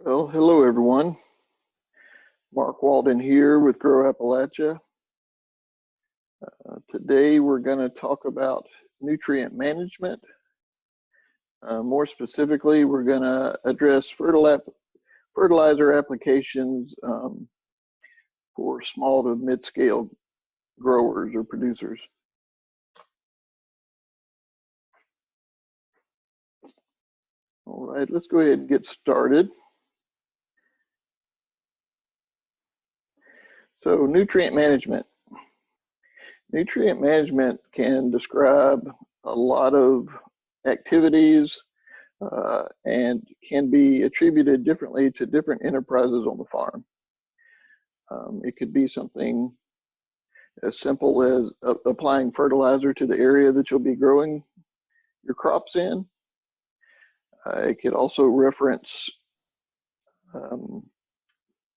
Well, hello everyone. Mark Walden here with Grow Appalachia. Today we're going to talk about nutrient management. More specifically, we're going to address fertilizer applications for small to mid-scale growers or producers. All right, let's go ahead and get started. So, nutrient management. Nutrient management can describe a lot of activities and can be attributed differently to different enterprises on the farm. It could be something as simple as applying fertilizer to the area that you'll be growing your crops in. It could also reference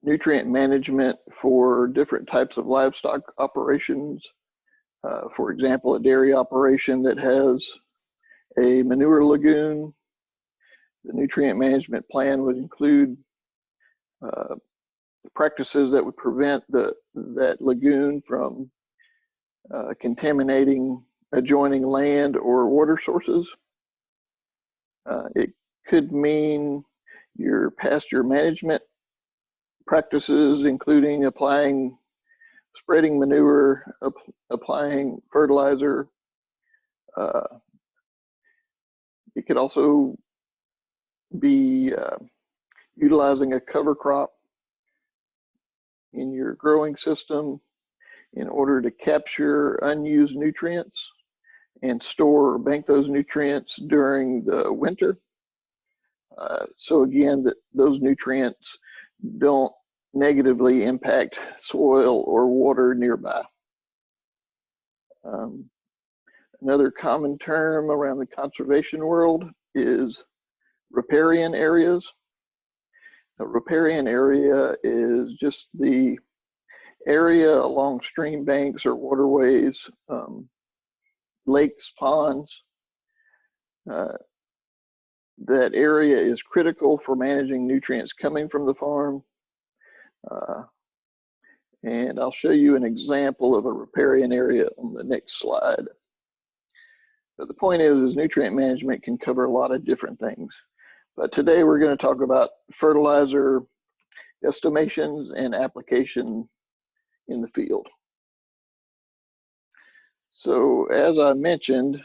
nutrient management for different types of livestock operations. For example, a dairy operation that has a manure lagoon. The nutrient management plan would include practices that would prevent that lagoon from contaminating adjoining land or water sources. It could mean your pasture management practices, including spreading manure, applying fertilizer. It could also be utilizing a cover crop in your growing system in order to capture unused nutrients and store or bank those nutrients during the winter. So again, those nutrients don't negatively impact soil or water nearby. Another common term around the conservation world is riparian areas. A riparian area is just the area along stream banks or waterways, lakes, ponds. That area is critical for managing nutrients coming from the farm. And I'll show you an example of a riparian area on the next slide. But the point is nutrient management can cover a lot of different things. But today we're going to talk about fertilizer estimations and application in the field. So as I mentioned,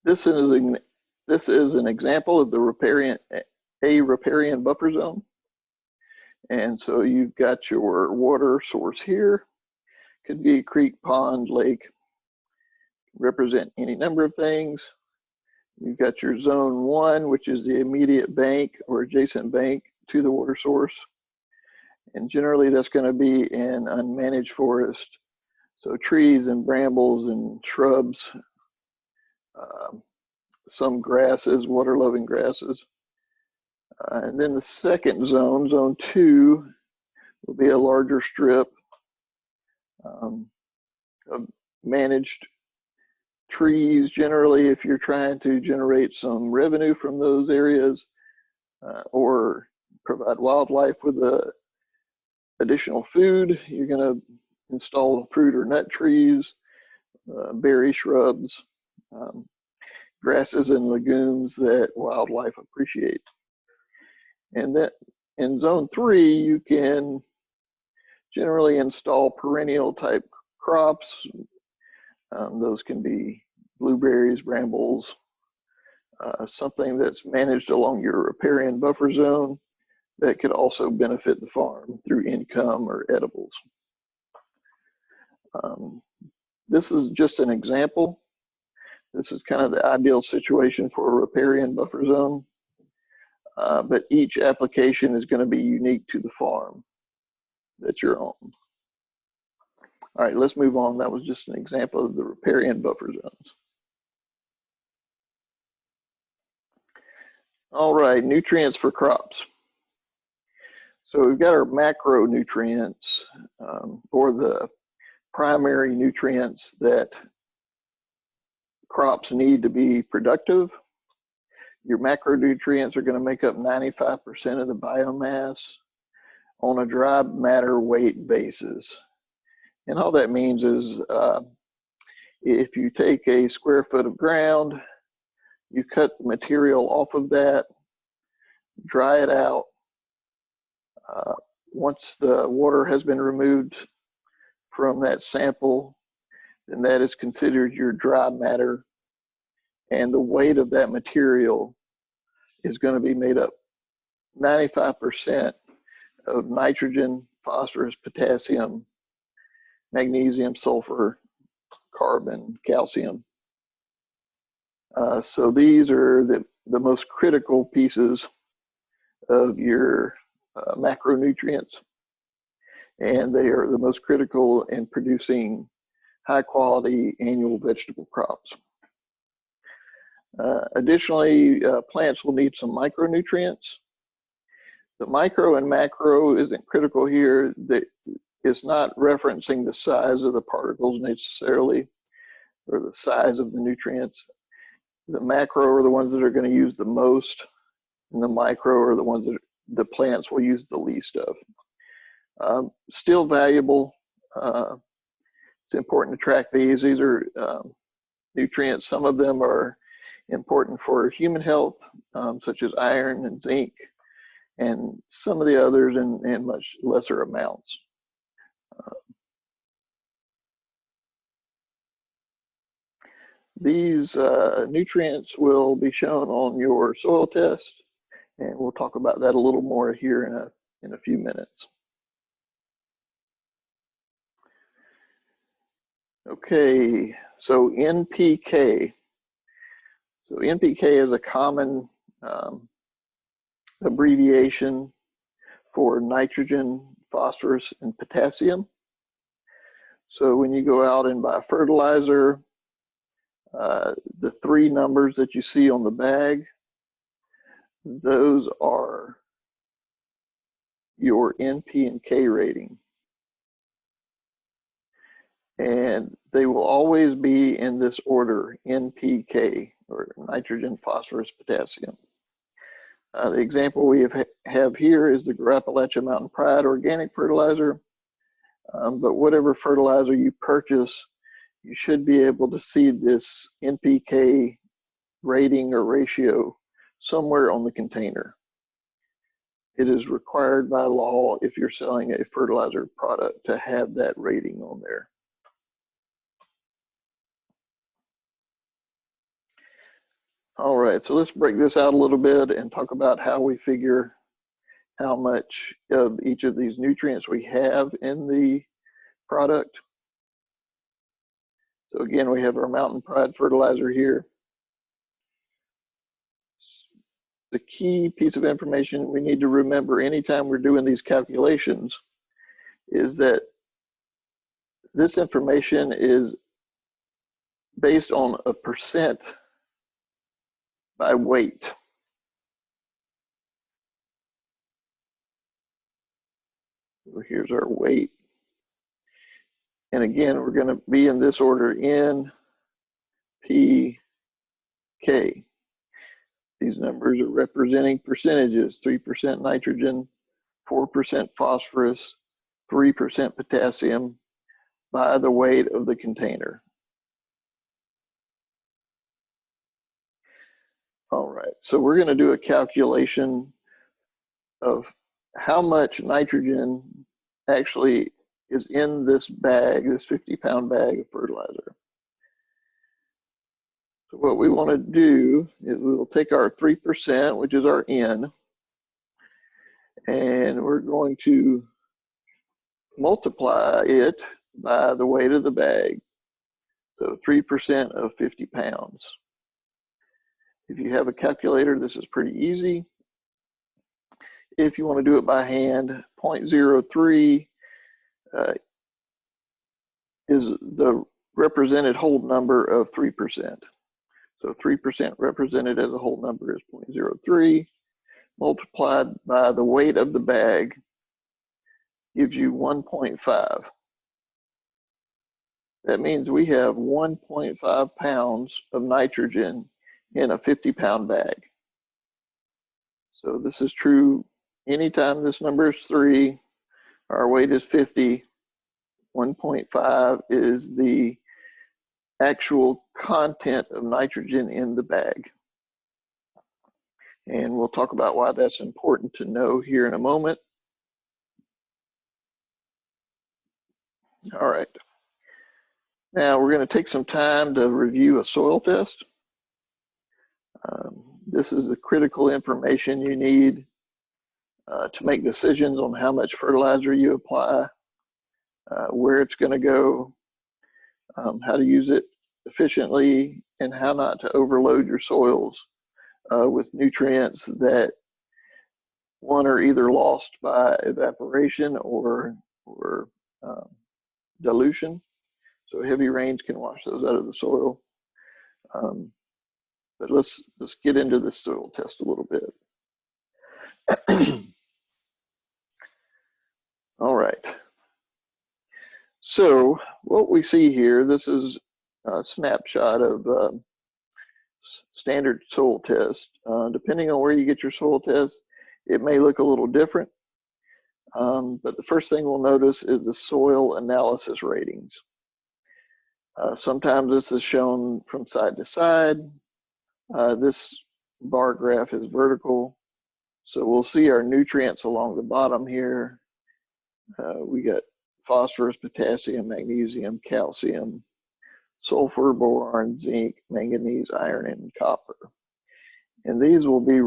this is an example of a riparian buffer zone. And so you've got your water source here. Could be a creek, pond, lake, represent any number of things. You've got your zone 1, which is the immediate bank or adjacent bank to the water source. And generally that's going to be an unmanaged forest. So trees and brambles and shrubs, some grasses, water-loving grasses. And then the second zone, zone 2, will be a larger strip of managed trees. Generally, if you're trying to generate some revenue from those areas or provide wildlife with additional food, you're going to install fruit or nut trees, berry shrubs, grasses and legumes that wildlife appreciate. And that in zone 3, you can generally install perennial type crops. Those can be blueberries, brambles, something that's managed along your riparian buffer zone that could also benefit the farm through income or edibles. This is just an example. This is kind of the ideal situation for a riparian buffer zone, but each application is going to be unique to the farm that you're on. All right, let's move on. That was just an example of the riparian buffer zones. All right, nutrients for crops. So we've got our macronutrients, or the primary nutrients that crops need to be productive. your macronutrients are going to make up 95% of the biomass on a dry matter weight basis. And all that means is if you take a square foot of ground, you cut the material off of that, dry it out. Once the water has been removed from that sample, then that is considered your dry matter. And the weight of that material is going to be made up 95% of nitrogen, phosphorus, potassium, magnesium, sulfur, carbon, calcium. So these are the most critical pieces of your macronutrients, and they are the most critical in producing high quality annual vegetable crops. Additionally, plants will need some micronutrients. The micro and macro isn't critical here. It's not referencing the size of the particles necessarily, or the size of the nutrients. The macro are the ones that are going to use the most, and the micro are the ones that the plants will use the least of. Still valuable. It's important to track these. These are nutrients. Some of them are important for human health, such as iron and zinc, and some of the others in much lesser amounts. These nutrients will be shown on your soil test, and we'll talk about that a little more here in a few minutes. Okay, so NPK. So NPK is a common abbreviation for nitrogen, phosphorus, and potassium. So when you go out and buy fertilizer, the three numbers that you see on the bag, those are your NP and K rating. And they will always be in this order, NPK, or nitrogen, phosphorus, potassium. The example we have here is the Appalachian Mountain Pride organic fertilizer. But whatever fertilizer you purchase, you should be able to see this NPK rating or ratio somewhere on the container. It is required by law if you're selling a fertilizer product to have that rating on there. All right, so let's break this out a little bit and talk about how we figure how much of each of these nutrients we have in the product. So again, we have our Mountain Pride fertilizer here. The key piece of information we need to remember anytime we're doing these calculations is that this information is based on a percent by weight. So here's our weight. And again, we're going to be in this order, N, P, K. These numbers are representing percentages: 3% nitrogen, 4% phosphorus, 3% potassium by the weight of the container. All right, so we're going to do a calculation of how much nitrogen actually is in this bag, this 50-pound bag of fertilizer. So what we want to do is we will take our 3%, which is our N, and we're going to multiply it by the weight of the bag. So 3% of 50 pounds. If you have a calculator, this is pretty easy. If you want to do it by hand, 0.03 is the represented whole number of 3%. So 3% represented as a whole number is 0.03, multiplied by the weight of the bag gives you 1.5. That means we have 1.5 pounds of nitrogen in a 50-pound bag. So this is true anytime this number is 3, our weight is 50, 1.5 is the actual content of nitrogen in the bag. And we'll talk about why that's important to know here in a moment. All right. Now we're going to take some time to review a soil test. This is the critical information you need to make decisions on how much fertilizer you apply, where it's going to go, how to use it efficiently, and how not to overload your soils with nutrients that, one, are either lost by evaporation or dilution. So heavy rains can wash those out of the soil. But let's get into the soil test a little bit. All right. So what we see here, this is a snapshot of standard soil test. Depending on where you get your soil test, it may look a little different. But the first thing we'll notice is the soil analysis ratings. Sometimes this is shown from side to side. This bar graph is vertical. So we'll see our nutrients along the bottom here. We got phosphorus, potassium, magnesium, calcium, sulfur, boron, zinc, manganese, iron, and copper. And these will be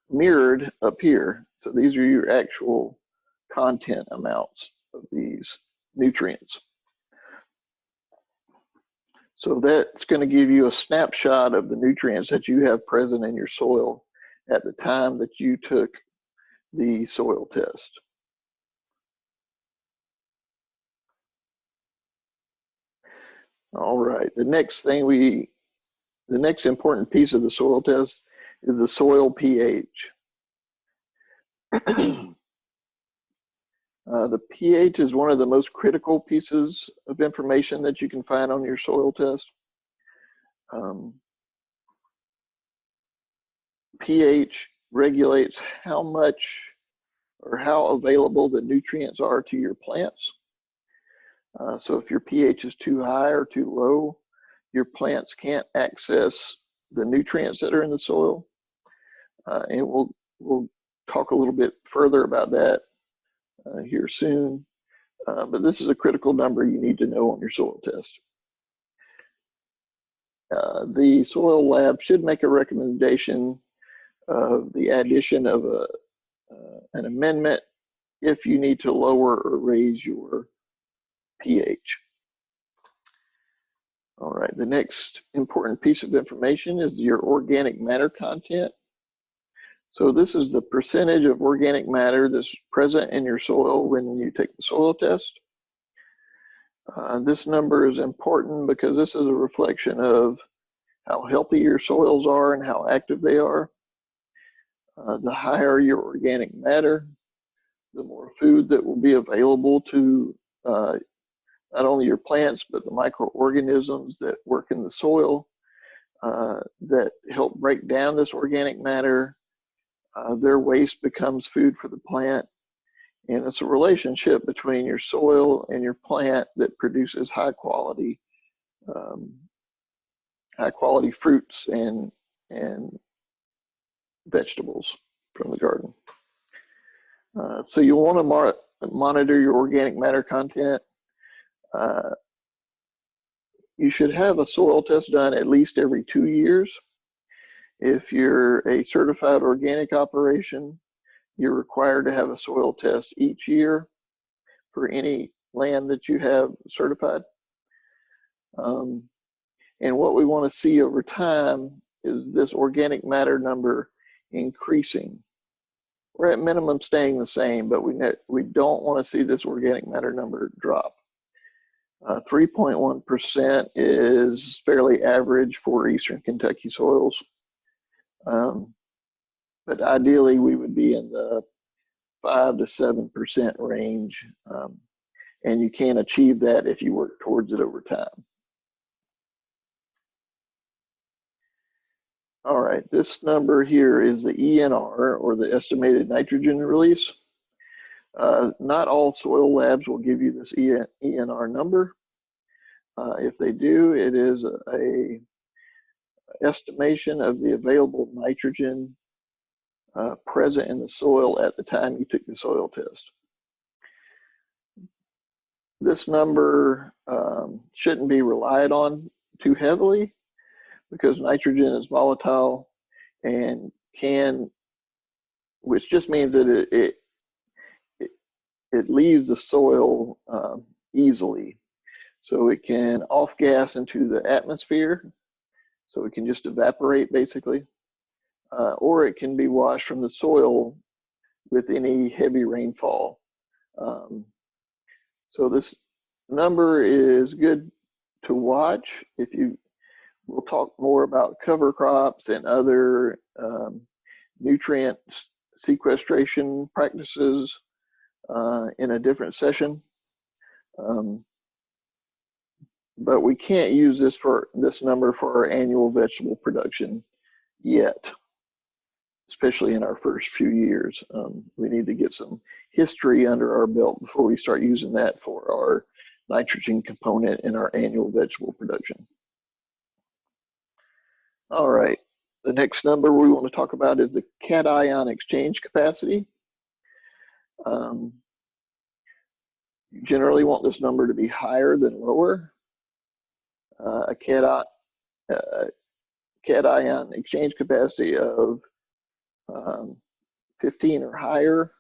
mirrored up here. So these are your actual content amounts of these nutrients. So that's going to give you a snapshot of the nutrients that you have present in your soil at the time that you took the soil test. All right, the next important piece of the soil test is the soil pH. The pH is one of the most critical pieces of information that you can find on your soil test. pH regulates how much or how available the nutrients are to your plants. So if your pH is too high or too low, your plants can't access the nutrients that are in the soil. And we'll talk a little bit further about that here soon. But this is a critical number you need to know on your soil test. The soil lab should make a recommendation of the addition of an amendment if you need to lower or raise your pH. All right, the next important piece of information is your organic matter content. So this is the percentage of organic matter that's present in your soil when you take the soil test. This number is important because this is a reflection of how healthy your soils are and how active they are. The higher your organic matter, the more food that will be available to not only your plants, but the microorganisms that work in the soil that help break down this organic matter. Their waste becomes food for the plant. And it's a relationship between your soil and your plant that produces high quality fruits and vegetables from the garden. So you want to monitor your organic matter content. You should have a soil test done at least every 2 years. If you're a certified organic operation, you're required to have a soil test each year for any land that you have certified. And what we want to see over time is this organic matter number increasing. We're at minimum staying the same, but we don't want to see this organic matter number drop. 3.1% is fairly average for Eastern Kentucky soils. But ideally, we would be in the 5 to 7% range. And you can achieve that if you work towards it over time. All right, this number here is the ENR, or the estimated nitrogen release. Not all soil labs will give you this ENR number. If they do, it is a estimation of the available nitrogen present in the soil at the time you took the soil test. This number shouldn't be relied on too heavily because nitrogen is volatile and which just means that it leaves the soil easily. So it can off-gas into the atmosphere, so it can just evaporate basically, or it can be washed from the soil with any heavy rainfall. So this number is good to watch. We'll talk more about cover crops and other nutrient sequestration practices in a different session. But we can't use this number for our annual vegetable production yet, especially in our first few years. We need to get some history under our belt before we start using that for our nitrogen component in our annual vegetable production. All right, the next number we want to talk about is the cation exchange capacity. You generally want this number to be higher than lower. A cation exchange capacity of 15 or higher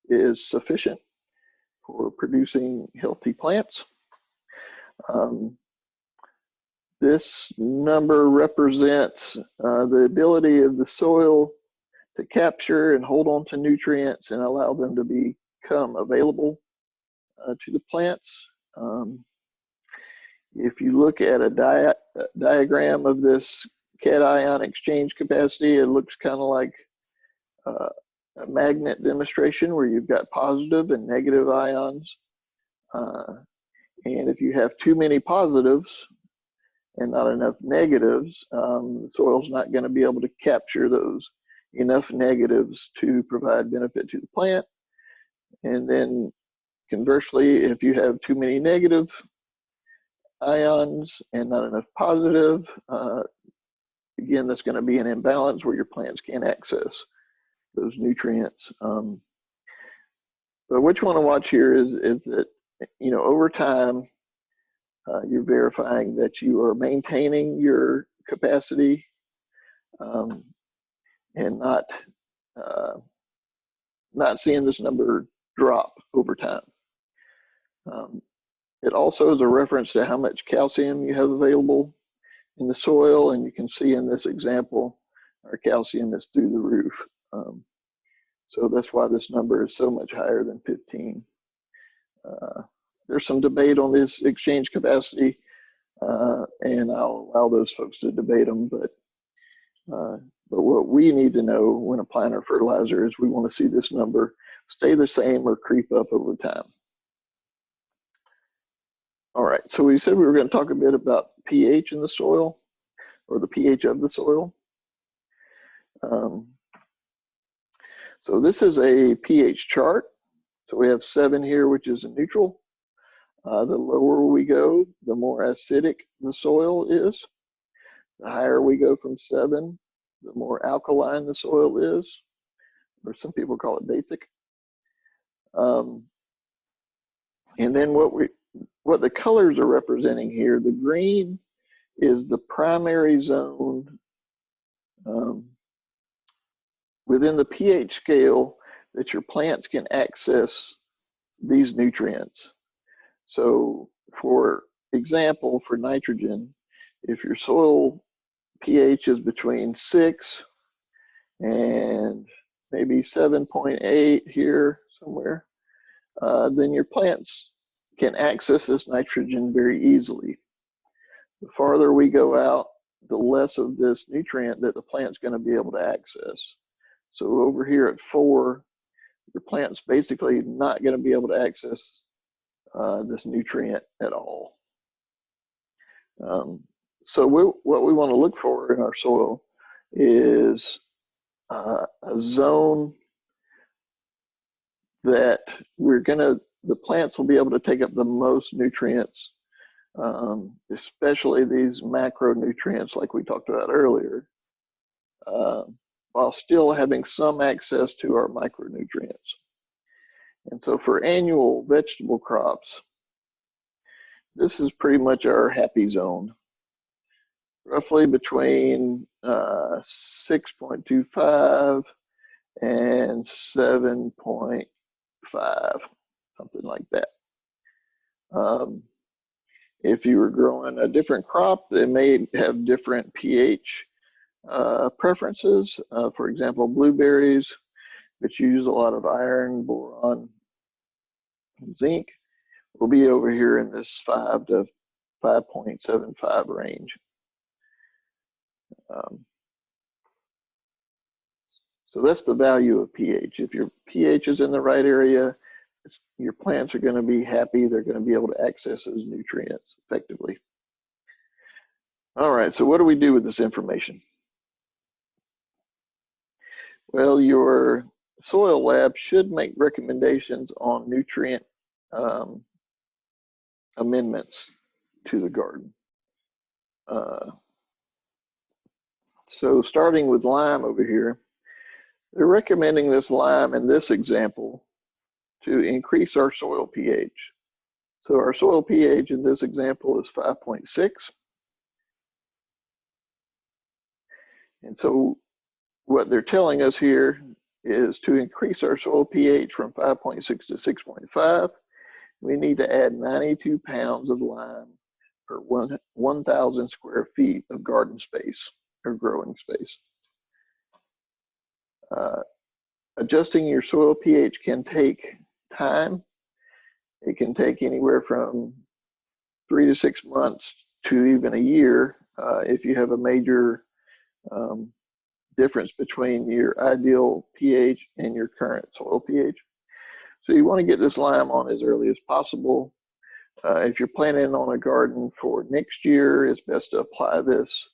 is sufficient for producing healthy plants. This number represents the ability of the soil to capture and hold on to nutrients and allow them to become available to the plants. If you look at a diagram of this cation exchange capacity, it looks kind of like a magnet demonstration where you've got positive and negative ions. And if you have too many positives and not enough negatives, the soil's not going to be able to capture enough negatives to provide benefit to the plant. And then conversely, if you have too many negative ions and not enough positive, again, that's going to be an imbalance where your plants can't access those nutrients. But what you want to watch here is that, over time, you're verifying that you are maintaining your capacity and not seeing this number drop over time. It also is a reference to how much calcium you have available in the soil, and you can see in this example, our calcium is through the roof. So that's why this number is so much higher than 15. There's some debate on this exchange capacity, and I'll allow those folks to debate them, but what we need to know when applying our fertilizer is we want to see this number stay the same or creep up over time. All right, so we said we were going to talk a bit about pH in the soil, or the pH of the soil. So this is a pH chart. So we have 7 here, which is a neutral. The lower we go, the more acidic the soil is. The higher we go from 7, the more alkaline the soil is, or some people call it basic. And then what the colors are representing here, the green is the primary zone within the pH scale that your plants can access these nutrients. So for example, for nitrogen, if your soil pH is between 6 and maybe 7.8 here somewhere, then your plants can access this nitrogen very easily. The farther we go out, the less of this nutrient that the plant's going to be able to access. So over here at 4, your plant's basically not going to be able to access this nutrient at all. So what we want to look for in our soil is a zone that the plants will be able to take up the most nutrients, especially these macronutrients like we talked about earlier, while still having some access to our micronutrients. And so for annual vegetable crops, this is pretty much our happy zone, roughly between 6.25 and 7.5, something like that. If you were growing a different crop, they may have different pH preferences. For example, blueberries, which use a lot of iron, boron, and zinc, will be over here in this 5 to 5.75 range. So that's the value of pH. If your pH is in the right area, your plants are going to be happy. They're going to be able to access those nutrients effectively. All right, so what do we do with this information? Well, your soil lab should make recommendations on nutrient amendments to the garden. So starting with lime over here, they're recommending this lime in this example to increase our soil pH. So our soil pH in this example is 5.6. And so what they're telling us here is to increase our soil pH from 5.6 to 6.5, we need to add 92 pounds of lime per 1,000 square feet of garden space or growing space. Adjusting your soil pH can take time. It can take anywhere from 3 to 6 months to even a year if you have a major difference between your ideal pH and your current soil pH. So you want to get this lime on as early as possible. If you're planning on a garden for next year, it's best to apply this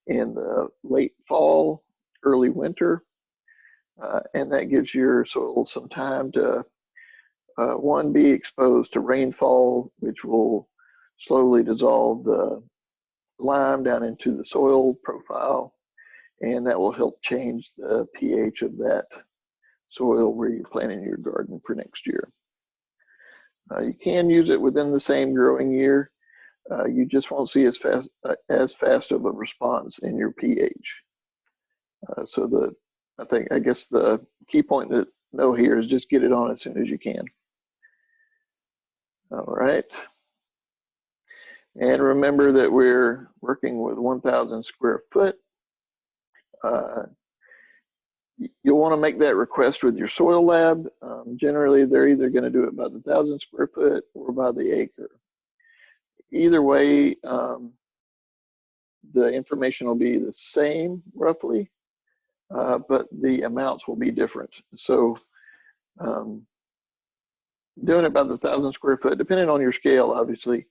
in the late fall, early winter, and that gives your soil some time to, one, be exposed to rainfall, which will slowly dissolve the lime down into the soil profile, and that will help change the pH of that soil where you're planting your garden for next year. You can use it within the same growing year. You just won't see as fast of a response in your pH. So I guess the key point to know here is just get it on as soon as you can. All right. And remember that we're working with 1,000 square foot. You'll want to make that request with your soil lab. Generally, they're either going to do it by the 1,000 square foot or by the acre. Either way, the information will be the same roughly, but the amounts will be different. So doing it by the 1,000 square foot, depending on your scale, obviously,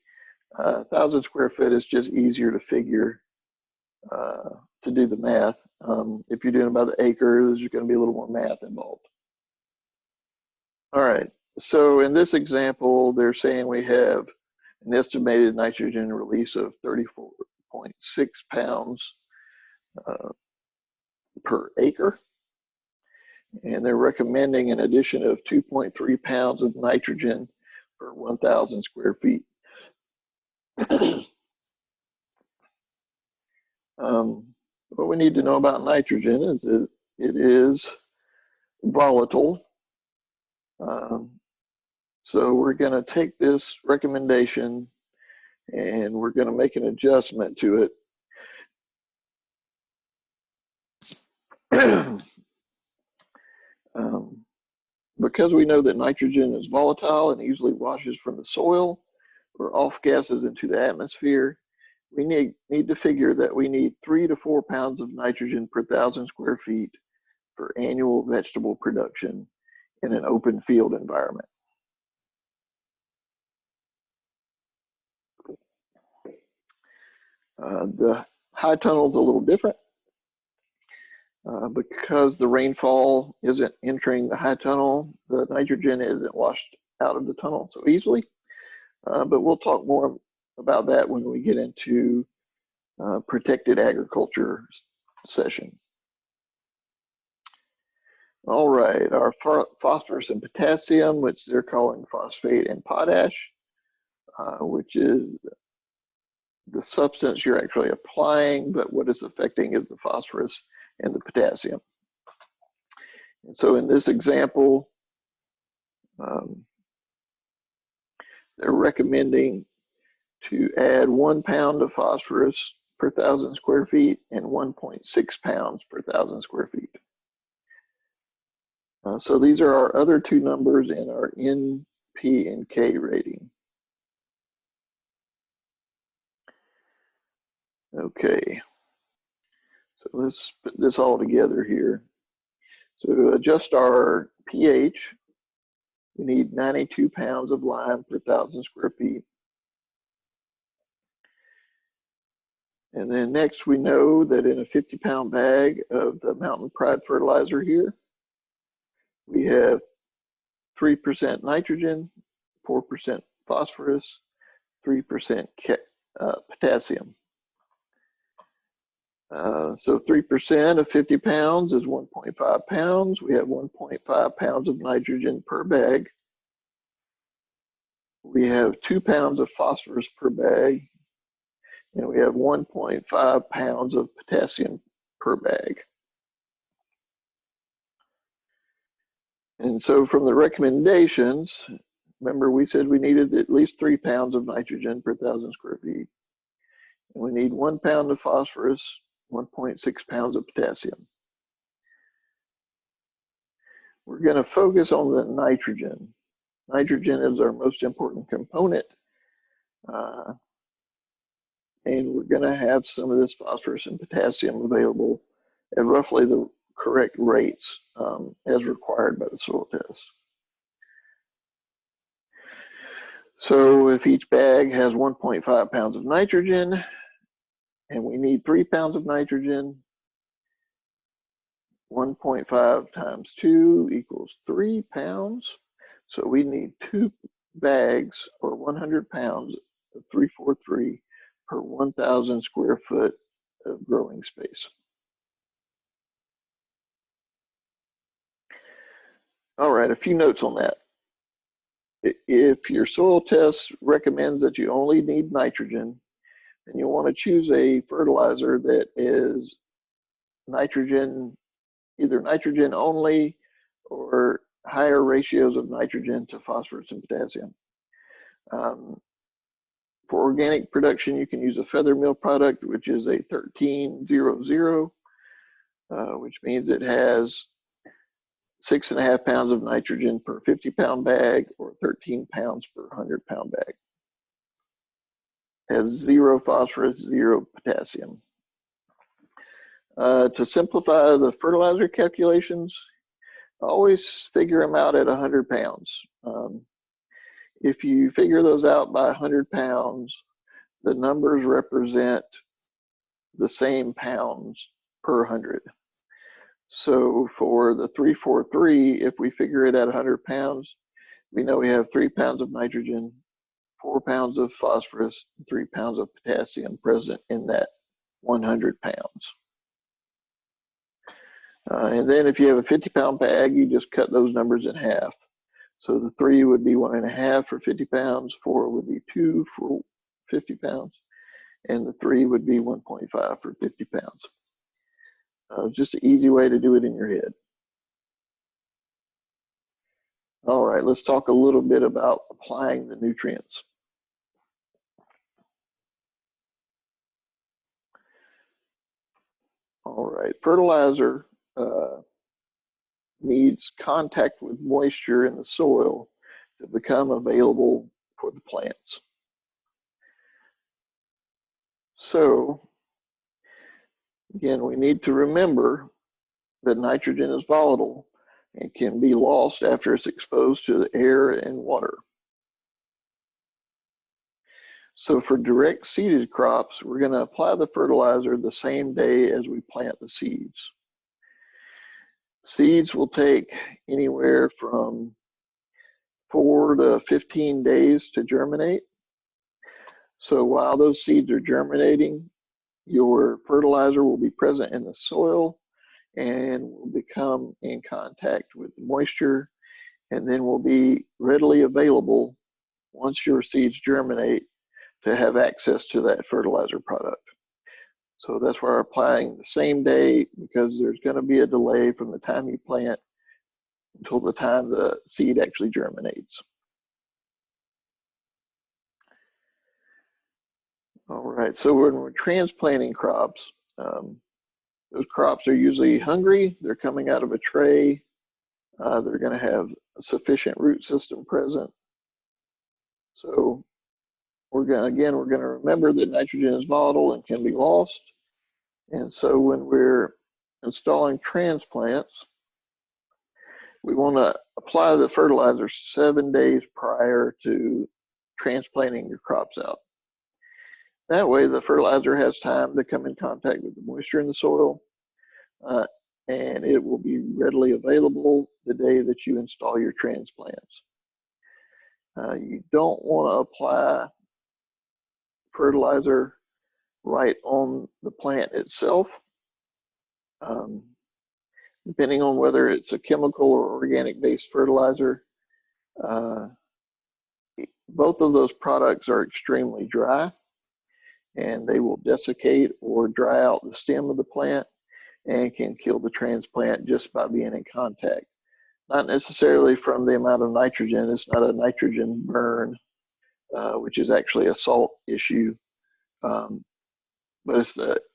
1,000 square foot is just easier to figure, to do the math. If you're doing it by the acre, there's going to be a little more math involved. All right, so in this example, they're saying we have an estimated nitrogen release of 34.6 pounds per acre. And they're recommending an addition of 2.3 pounds of nitrogen per 1,000 square feet. What we need to know about nitrogen is that it is volatile. So we're going to take this recommendation and we're going to make an adjustment to it. Because we know that nitrogen is volatile and easily washes from the soil or off gases into the atmosphere, we need to figure that we need 3 to 4 pounds of nitrogen per 1,000 square feet for annual vegetable production in an open field environment. The high tunnel is a little different. Because the rainfall isn't entering the high tunnel, the nitrogen isn't washed out of the tunnel so easily. But we'll talk more about that when we get into protected agriculture session. All right, our phosphorus and potassium, which they're calling phosphate and potash, which is the substance you're actually applying, but what it's affecting is the phosphorus and the potassium. And so in this example, they're recommending to add 1 pound of phosphorus per 1,000 square feet and 1.6 pounds per 1,000 square feet. So these are our other two numbers in our N, P, and K rating. Okay, so let's put this all together here. So to adjust our pH, we need 92 pounds of lime per 1,000 square feet. And then next we know that in a 50-pound bag of the Mountain Pride fertilizer here, we have 3% nitrogen, 4% phosphorus, 3% potassium. So 3% of 50 pounds is 1.5 pounds. We have 1.5 pounds of nitrogen per bag. We have 2 pounds of phosphorus per bag. And we have 1.5 pounds of potassium per bag. And so from the recommendations, remember we said we needed at least 3 pounds of nitrogen per 1,000 square feet. And we need 1 pound of phosphorus, 1.6 pounds of potassium. We're going to focus on the nitrogen. Nitrogen is our most important component. And we're going to have some of this phosphorus and potassium available at roughly the correct rates as required by the soil test. So if each bag has 1.5 pounds of nitrogen and we need 3 pounds of nitrogen, 1.5 times 2 equals 3 pounds. So we need 2 bags or 100 pounds of 343 per 1,000 square foot of growing space. All right, a few notes on that. If your soil test recommends that you only need nitrogen, then you want to choose a fertilizer that is nitrogen, either nitrogen only or higher ratios of nitrogen to phosphorus and potassium. For organic production, you can use a feather mill product, which is a 1300, which means it has 6.5 pounds of nitrogen per 50-pound bag or 13 pounds per 100-pound bag. It has 0 phosphorus, 0 potassium. To simplify the fertilizer calculations, always figure them out at 100 pounds. If you figure those out by 100 pounds, the numbers represent the same pounds per 100. So for the 343, if we figure it at 100 pounds, we know we have 3 pounds of nitrogen, 4 pounds of phosphorus, 3 pounds of potassium present in that 100 pounds. And then if you have a 50-pound bag, you just cut those numbers in half. So the 3 would be 1.5 for 50 pounds, 4 would be 2 for 50 pounds, and the 3 would be 1.5 for 50 pounds. Just an easy way to do it in your head. All right, let's talk a little bit about applying the nutrients. All right, fertilizer needs contact with moisture in the soil to become available for the plants. So, again, we need to remember that nitrogen is volatile and can be lost after it's exposed to the air and water. So for direct seeded crops, we're going to apply the fertilizer the same day as we plant the seeds. Seeds will take anywhere from 4 to 15 days to germinate. So while those seeds are germinating, your fertilizer will be present in the soil and will become in contact with moisture, and then will be readily available once your seeds germinate to have access to that fertilizer product. So that's why we're applying the same day, because there's going to be a delay from the time you plant until the time the seed actually germinates. All right, so when we're transplanting crops, those crops are usually hungry. They're coming out of a tray. They're going to have a sufficient root system present. So we're going to remember that nitrogen is volatile and can be lost. And so when we're installing transplants, we want to apply the fertilizer 7 days prior to transplanting your crops out. That way the fertilizer has time to come in contact with the moisture in the soil, and it will be readily available the day that you install your transplants. You don't want to apply fertilizer right on the plant itself. Depending on whether it's a chemical or organic based fertilizer, both of those products are extremely dry, and they will desiccate or dry out the stem of the plant and can kill the transplant just by being in contact. Not necessarily from the amount of nitrogen. It's not a nitrogen burn, which is actually a salt issue. But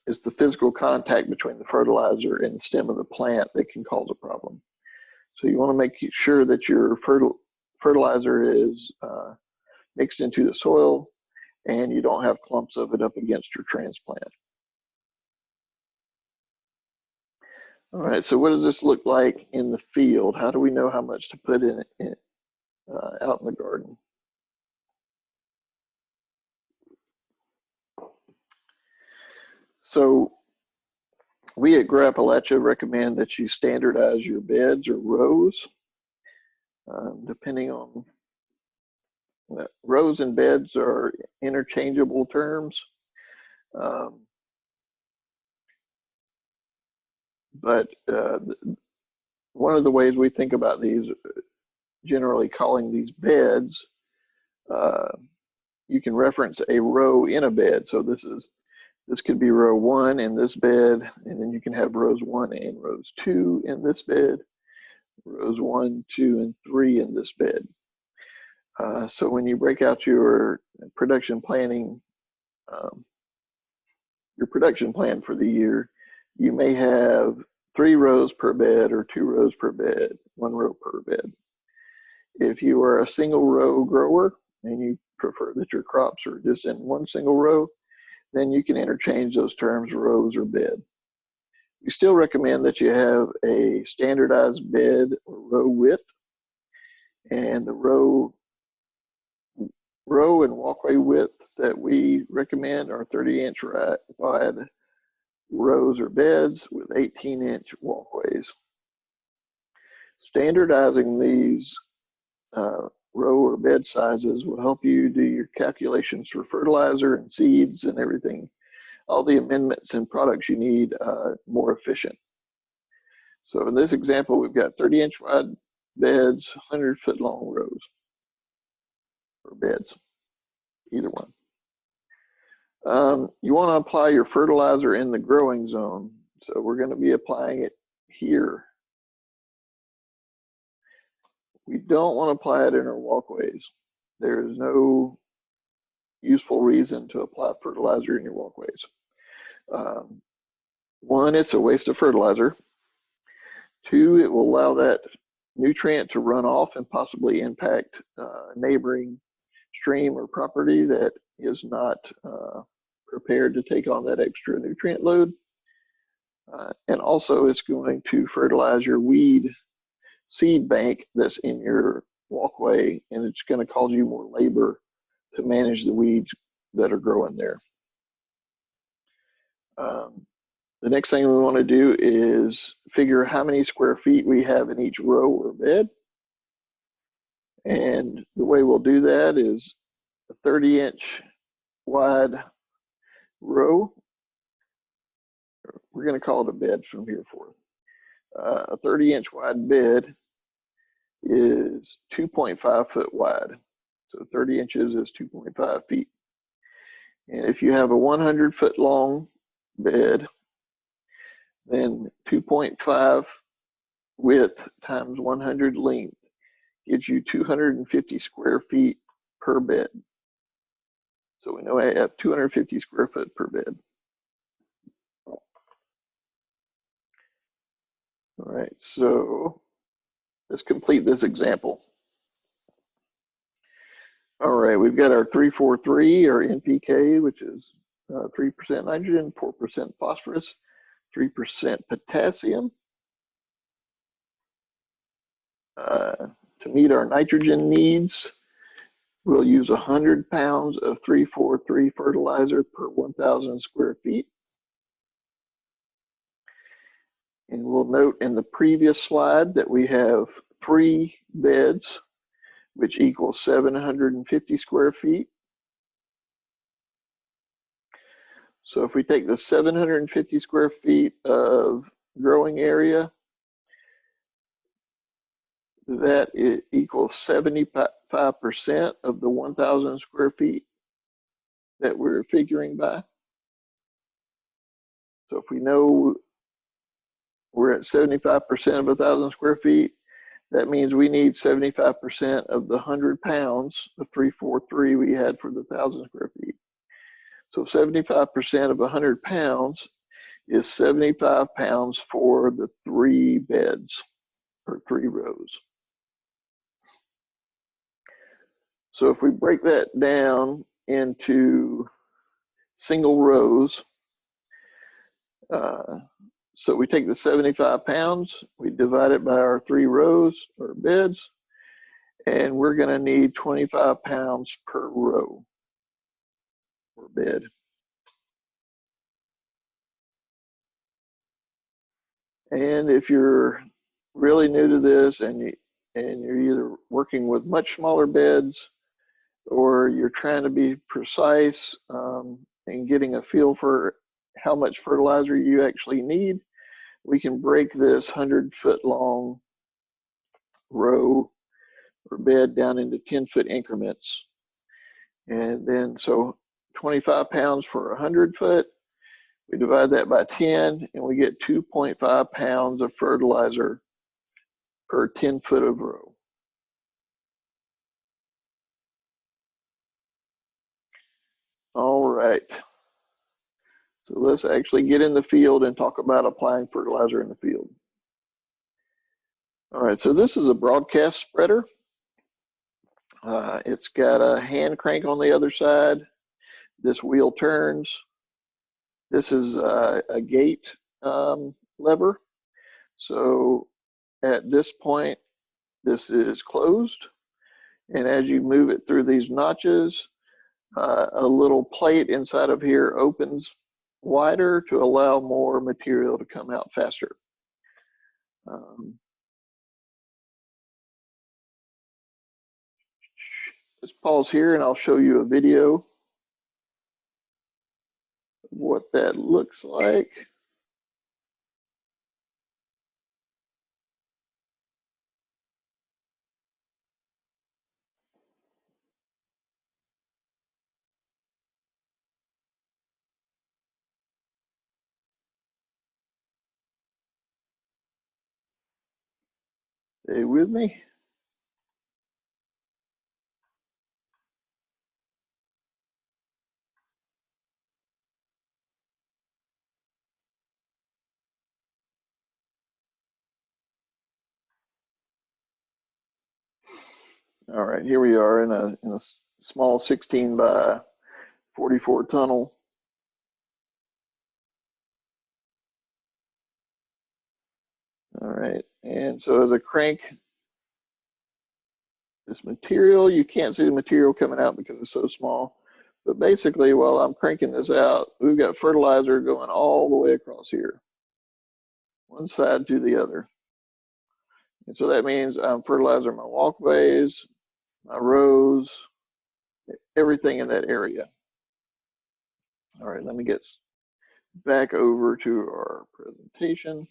it's the physical contact between the fertilizer and the stem of the plant that can cause a problem. So you want to make sure that your fertilizer is mixed into the soil and you don't have clumps of it up against your transplant. All right, so what does this look like in the field? How do we know how much to put in it out in the garden? So we at Grow Appalachia recommend that you standardize your beds or rows, depending on rows and beds are interchangeable terms. But one of the ways we think about these, generally calling these beds, you can reference a row in a bed. So this could be row 1 in this bed, and then you can have rows 1 and rows 2 in this bed, rows 1, 2, and 3 in this bed. So when you break out your production planning, your production plan for the year, you may have 3 rows per bed or 2 rows per bed, 1 row per bed. If you are a single row grower and you prefer that your crops are just in one single row, then you can interchange those terms, rows or bed. We still recommend that you have a standardized bed or row width, and the row and walkway width that we recommend are 30-inch wide rows or beds with 18-inch walkways. Standardizing these row or bed sizes will help you do your calculations for fertilizer and seeds and everything, all the amendments and products you need more efficient. So in this example, we've got 30-inch wide beds, 100-foot long rows, or beds, either one. You want to apply your fertilizer in the growing zone. So we're going to be applying it here. We don't want to apply it in our walkways. There is no useful reason to apply fertilizer in your walkways. One, it's a waste of fertilizer. 2, it will allow that nutrient to run off and possibly impact neighboring stream or property that is not prepared to take on that extra nutrient load. And also it's going to fertilize your weed seed bank that's in your walkway, and it's going to cause you more labor to manage the weeds that are growing there. The next thing we want to do is figure how many square feet we have in each row or bed. And the way we'll do that is a 30-inch wide row. We're going to call it a bed from here forth. A 30-inch wide bed is 2.5 foot wide. So 30 inches is 2.5 feet. And if you have a 100 foot long bed, then 2.5 width times 100 length gives you 250 square feet per bed. So we know I have 250 square foot per bed. All right, so let's complete this example. All right, we've got our 343, or NPK, which is 3% nitrogen, 4% phosphorus, 3% potassium. To meet our nitrogen needs, we'll use 100 pounds of 343 fertilizer per 1,000 square feet. And we'll note in the previous slide that we have 3 beds, which equals 750 square feet. So if we take the 750 square feet of growing area, that equals 75% of the 1,000 square feet that we're figuring by. So if we know we're at 75% of 1,000 square feet, that means we need 75% of the 100 pounds of 343 we had for the 1,000 square feet. So 75% of 100 pounds is 75 pounds for the 3 beds, or 3 rows. So if we break that down into single rows, so we take the 75 pounds, we divide it by our 3 rows or beds, and we're going to need 25 pounds per row or bed. And if you're really new to this and you're either working with much smaller beds, or you're trying to be precise and getting a feel for how much fertilizer you actually need, we can break this 100-foot long row or bed down into 10-foot increments. And then, so 25 pounds for 100 foot, we divide that by 10, and we get 2.5 pounds of fertilizer per 10 foot of row. All right. So let's actually get in the field and talk about applying fertilizer in the field. All right, so this is a broadcast spreader. It's got a hand crank on the other side. This wheel turns. This is a gate lever. So at this point, this is closed. And as you move it through these notches, a little plate inside of here opens wider to allow more material to come out faster. Let's pause here and I'll show you a video of what that looks like. Stay with me. All right, here we are in a small 16 by 44 tunnel. All right, and so the crank, this material, you can't see the material coming out because it's so small. But basically, while I'm cranking this out, we've got fertilizer going all the way across here. one side to the other. And so that means I'm fertilizing my walkways, my rows, everything in that area. All right, let me get back over to our presentation.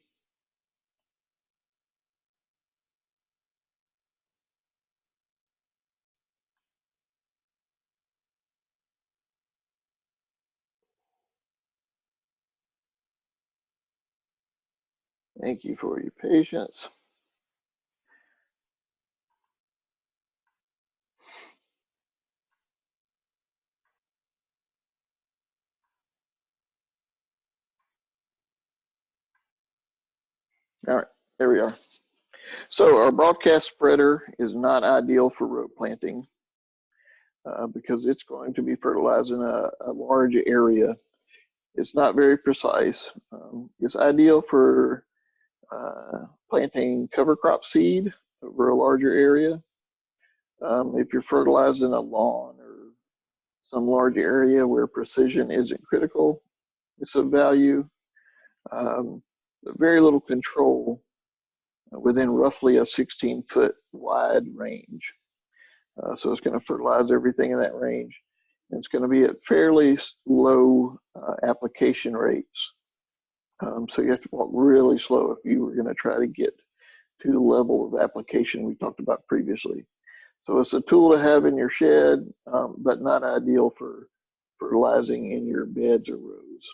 Thank you for your patience. All right, there we are. So our broadcast spreader is not ideal for row planting because it's going to be fertilizing a large area. It's not very precise. It's ideal for planting cover crop seed over a larger area. If you're fertilizing a lawn or some large area where precision isn't critical, it's of value. Very little control within roughly a 16-foot wide range. So it's going to fertilize everything in that range. And it's going to be at fairly low application rates. So you have to walk really slow if you were going to try to get to the level of application we talked about previously. So it's a tool to have in your shed, but not ideal for fertilizing in your beds or rows.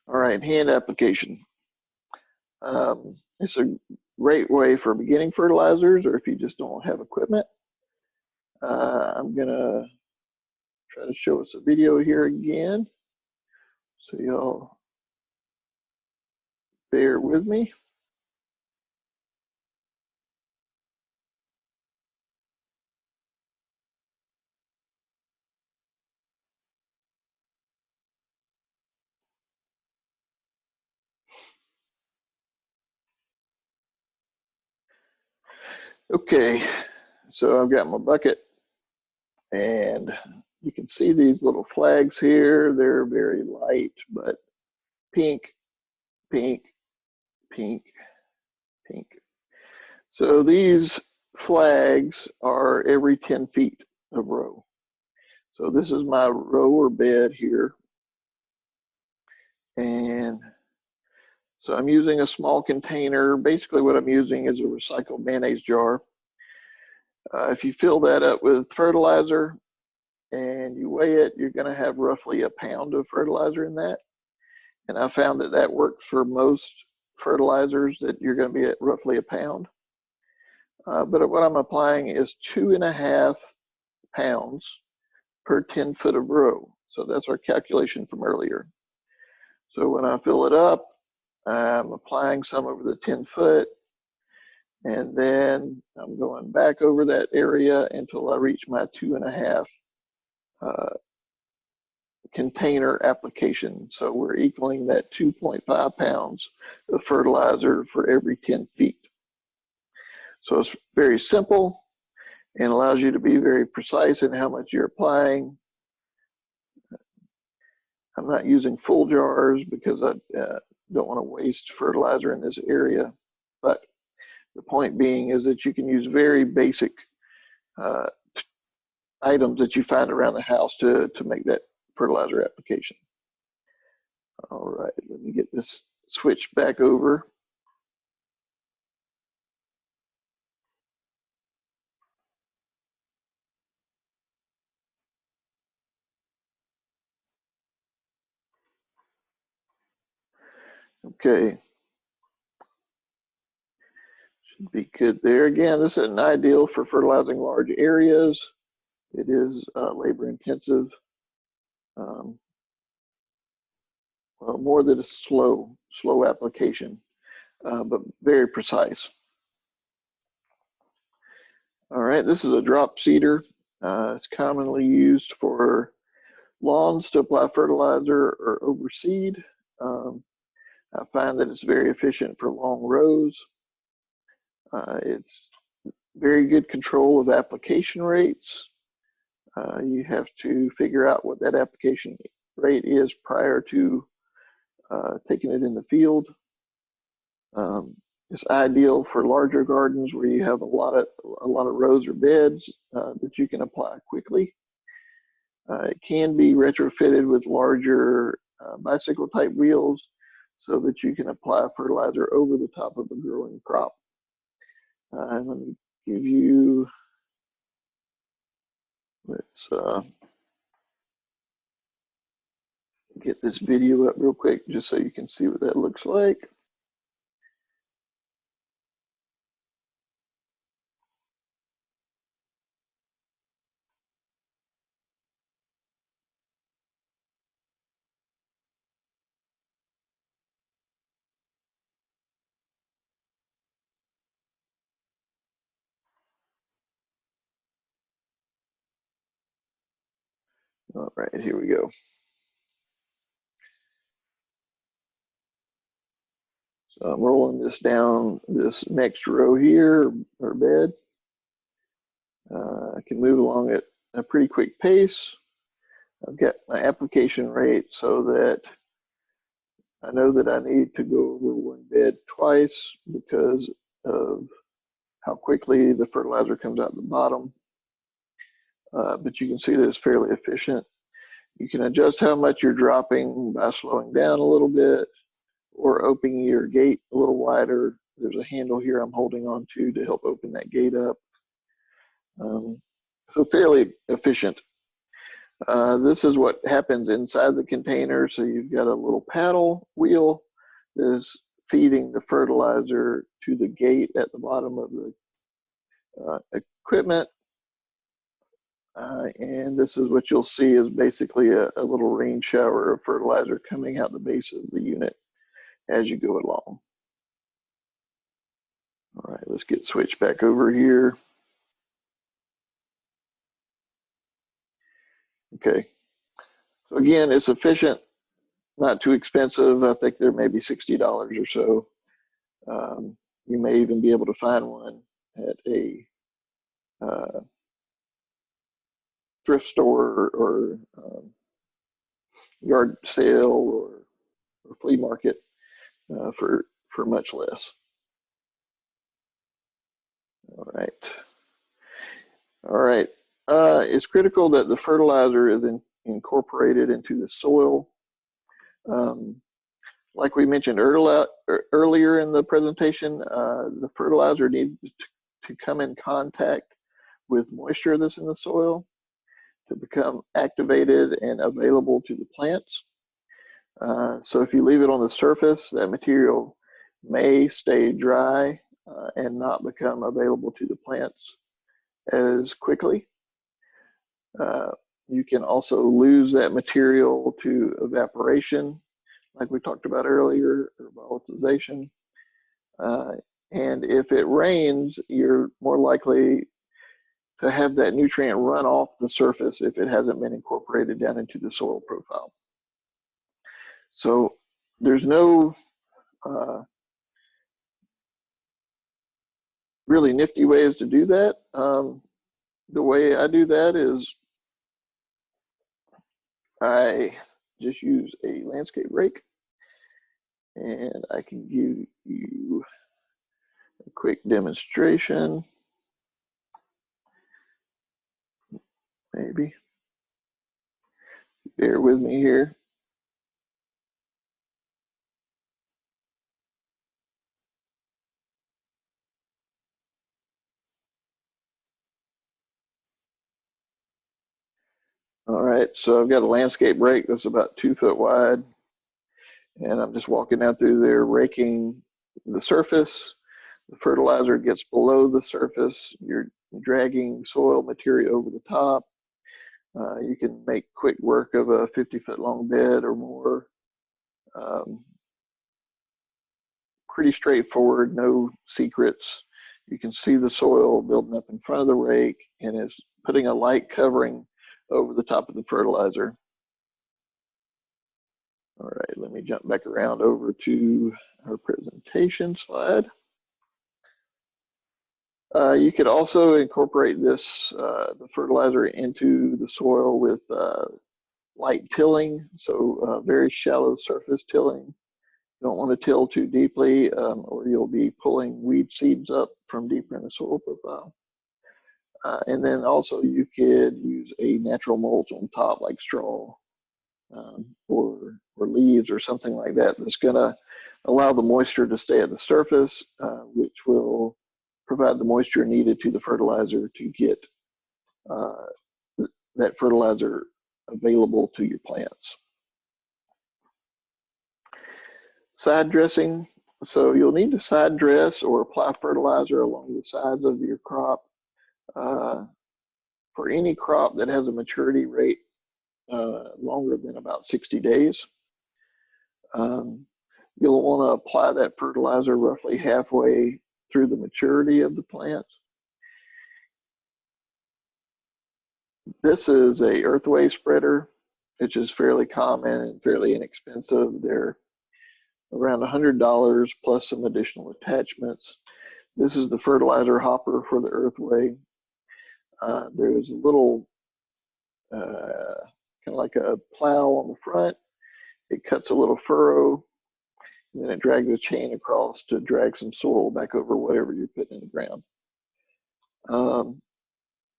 All right, hand application. It's a great way for beginning fertilizers, or if you just don't have equipment. I'm gonna try to show us a video here again, so y'all bear with me. Okay, so I've got my bucket, and you can see these little flags here. They're very light, but pink, pink, pink, pink. So these flags are every 10 feet of row. So this is my row or bed here. And so I'm using a small container. Basically what I'm using is a recycled mayonnaise jar. If you fill that up with fertilizer and you weigh it, you're going to have roughly a pound of fertilizer in that. And I found that that works for most fertilizers, that you're going to be at roughly a pound. But what I'm applying is 2.5 pounds per 10 foot of row. So that's our calculation from earlier. So when I fill it up, I'm applying some over the 10 foot, and then I'm going back over that area until I reach my 2.5 container application. So we're equaling that 2.5 pounds of fertilizer for every 10 feet. So it's very simple and allows you to be very precise in how much you're applying. I'm not using full jars because I don't want to waste fertilizer in this area. But the point being is that you can use very basic items that you find around the house to make that fertilizer application. All right, let me get this switched back over. Okay, should be good there. Again, this is an ideal for fertilizing large areas. It is labor intensive. Well, more than a slow application, but very precise. All right, this is a drop seeder. It's commonly used for lawns to apply fertilizer or overseed. I find that it's very efficient for long rows. It's very good control of application rates. You have to figure out what that application rate is prior to taking it in the field. It's ideal for larger gardens where you have a lot of rows or beds that you can apply quickly. It can be retrofitted with larger bicycle type wheels so that you can apply fertilizer over the top of a growing crop. Let me give you, let's get this video up real quick just so you can see what that looks like. All right, here we go. So I'm rolling this down this next row here, or bed. I can move along at a pretty quick pace. I've got my application rate so that I know that I need to go over one bed twice because of how quickly the fertilizer comes out the bottom. But you can see that it's fairly efficient. You can adjust how much you're dropping by slowing down a little bit or opening your gate a little wider. There's a handle here I'm holding on to help open that gate up. So fairly efficient. This is what happens inside the container. So you've got a little paddle wheel that is feeding the fertilizer to the gate at the bottom of the equipment. And this is what you'll see is basically a little rain shower of fertilizer coming out the base of the unit as you go along. All right, let's get switched back over here. Okay, so again, it's efficient, not too expensive. I think they're maybe $60 or so. You may even be able to find one at a thrift store or yard sale or flea market for much less. All right. All right. It's critical that the fertilizer is incorporated into the soil. Like we mentioned earlier in the presentation, the fertilizer needs to come in contact with moisture that's in the soil to become activated and available to the plants. So if you leave it on the surface, that material may stay dry and not become available to the plants as quickly. You can also lose that material to evaporation, like we talked about earlier, or volatilization. And if it rains, you're more likely to have that nutrient run off the surface if it hasn't been incorporated down into the soil profile. So there's no really nifty ways to do that. The way I do that is I just use a landscape rake, and I can give you a quick demonstration. Maybe. Bear with me here. All right, so I've got a landscape rake that's about 2 foot wide, and I'm just walking down through there raking the surface. The fertilizer gets below the surface. You're dragging soil material over the top. You can make quick work of a 50-foot long bed or more. Pretty straightforward, no secrets. You can see the soil building up in front of the rake, and it's putting a light covering over the top of the fertilizer. All right, let me jump back around over to our presentation slide. You could also incorporate this, the fertilizer into the soil with light tilling, so very shallow surface tilling. don't want to till too deeply, or you'll be pulling weed seeds up from deeper in the soil profile. And then also you could use a natural mulch on top, like straw, or leaves or something like that, that's going to allow the moisture to stay at the surface, which will provide the moisture needed to the fertilizer to get that fertilizer available to your plants. Side dressing. So you'll need to side dress or apply fertilizer along the sides of your crop. For any crop that has a maturity rate longer than about 60 days, you'll want to apply that fertilizer roughly halfway through the maturity of the plant. This is a earthway spreader, which is fairly common and fairly inexpensive. They're around $100 plus some additional attachments. This is the fertilizer hopper for the earthway. There's a little kind of like a plow on the front. It cuts a little furrow, and then it drags a chain across to drag some soil back over whatever you're putting in the ground.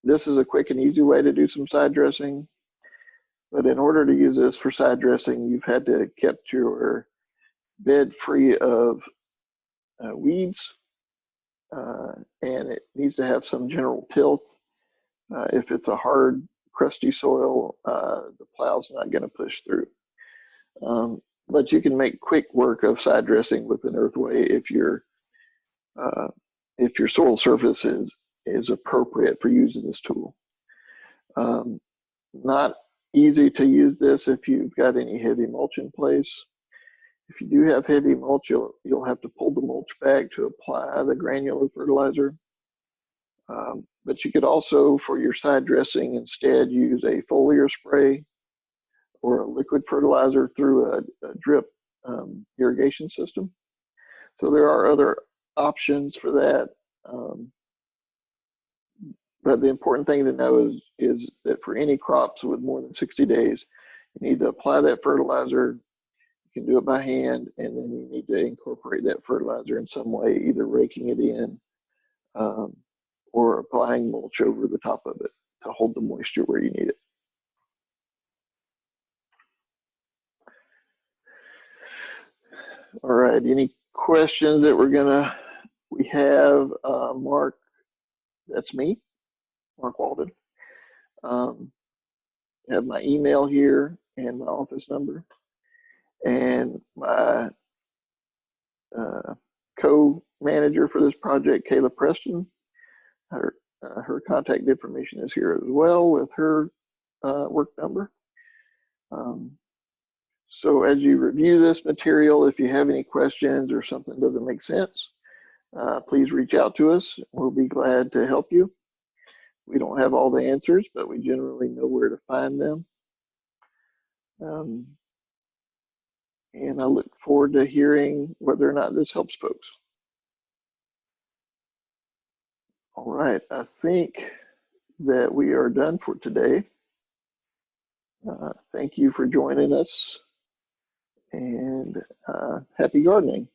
This is a quick and easy way to do some side dressing, but in order to use this for side dressing, you've had to keep your bed free of weeds, and it needs to have some general tilth. If it's a hard, crusty soil, the plow's not going to push through. But you can make quick work of side dressing with an earthway if your soil surface is appropriate for using this tool. Not easy to use this if you've got any heavy mulch in place. If you do have heavy mulch, you'll have to pull the mulch back to apply the granular fertilizer. But you could also, for your side dressing, instead use a foliar spray or a liquid fertilizer through a drip irrigation system. So there are other options for that. But the important thing to know is that for any crops with more than 60 days, you need to apply that fertilizer. You can do it by hand, and then you need to incorporate that fertilizer in some way, either raking it in or applying mulch over the top of it to hold the moisture where you need it. All right, any questions that we have? Mark, that's me, Mark Walden. I have my email here and my office number, and my co-manager for this project, Kayla Preston. Her contact information is here as well with her work number. So as you review this material, if you have any questions or something doesn't make sense, please reach out to us. We'll be glad to help you. We don't have all the answers, but we generally know where to find them. And I look forward to hearing whether or not this helps folks. All right, I think that we are done for today. Thank you for joining us, and happy gardening.